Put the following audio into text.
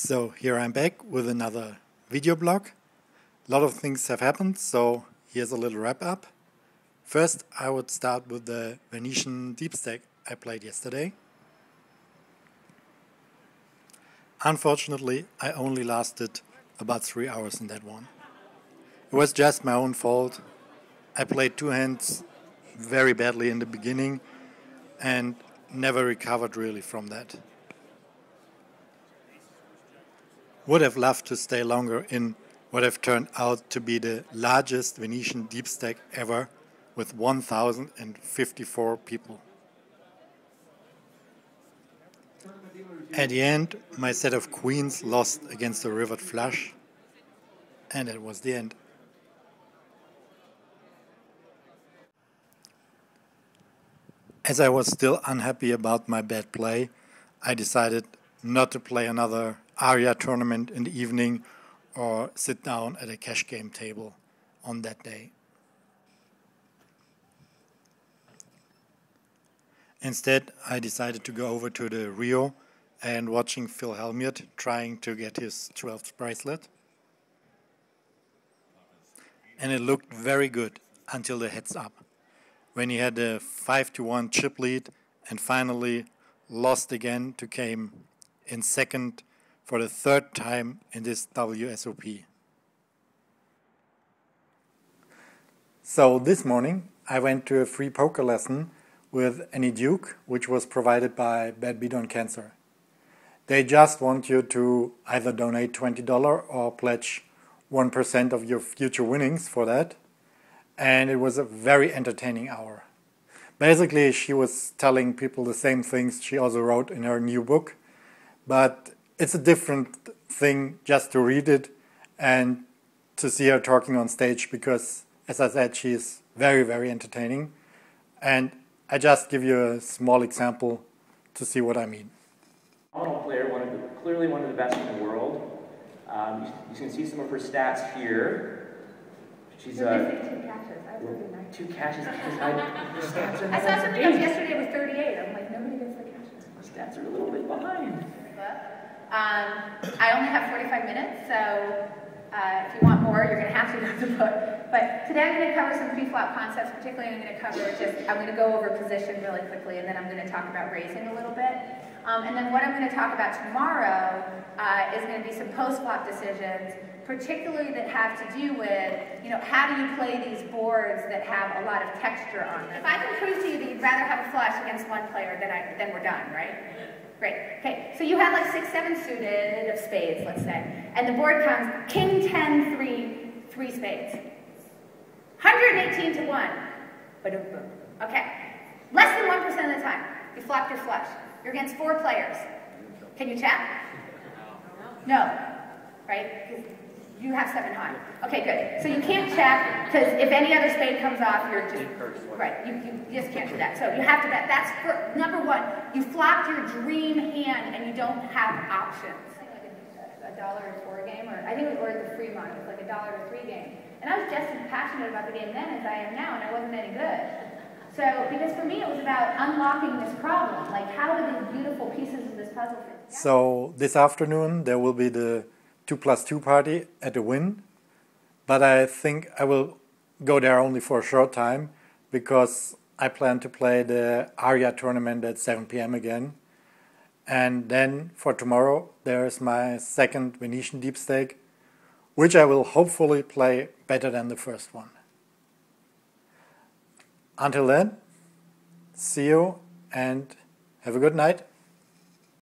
So here I'm back with another video blog. A lot of things have happened, so here's a little wrap up. First, I would start with the Venetian deep stack I played yesterday. Unfortunately, I only lasted about 3 hours in that one. It was just my own fault. I played two hands very badly in the beginning and never recovered really from that. Would have loved to stay longer in what have turned out to be the largest Venetian deep stack ever, with 1,054 people. At the end, my set of queens lost against the rivered flush, and that was the end. As I was still unhappy about my bad play, I decided not to play another Aria tournament in the evening or sit down at a cash game table on that day. Instead, I decided to go over to the Rio and watching Phil Hellmuth trying to get his 12th bracelet. And it looked very good until the heads up, when he had a 5-1 chip lead and finally lost again to came in second for the third time in this WSOP. So this morning I went to a free poker lesson with Any Duke, which was provided by Bad Beat on Cancer. They just want you to either donate $20 or pledge 1% of your future winnings for that. And it was a very entertaining hour. Basically, she was telling people the same things she also wrote in her new book, but it's a different thing just to read it and to see her talking on stage because, as I said, she is very, very entertaining. And I just give you a small example to see what I mean. Phenomenal player, clearly one of the best in the world. You can see some of her stats here. She's missing 2 catches. I was really nice. 2 catches. I saw something else yesterday with 38. I'm like, nobody gets the catches. The stats are a little bit behind. I only have 45 minutes, so if you want more, you're going to have to go to the book. But today I'm going to cover some pre-flop concepts. Particularly, I'm going to go over position really quickly, and then I'm going to talk about raising a little bit. And then what I'm going to talk about tomorrow is going to be some post-flop decisions, particularly that have to do with, how do you play these boards that have a lot of texture on them. If I can prove to you that you'd rather have a flush against one player, then we're done, right? Great. Okay, so you have like 6-7 suited of spades, let's say, and the board comes king 10 3 spades, 118 to 1. Ba-dum, boom. Okay, less than 1% of the time you flopped your flush. You're against 4 players. Can you check? No, right? You have 7 high. Okay, good. So you can't check because if any other spade comes off, you're just right. You just can't do that. So you have to bet. That's for number 1. You flopped your dream hand and you don't have options. Like a $1 game, or I think it was the free market, like $1 3 game. And I was just as passionate about the game then as I am now, and I wasn't any good. So because for me it was about unlocking this problem. Like, how do these beautiful pieces of this puzzle fit? So this afternoon there will be the 2+2 party at the Wynn, but I think I will go there only for a short time because I plan to play the Aria tournament at 7 p.m. again. And then for tomorrow there is my second Venetian deep stake, which I will hopefully play better than the first one. Until then, see you and have a good night.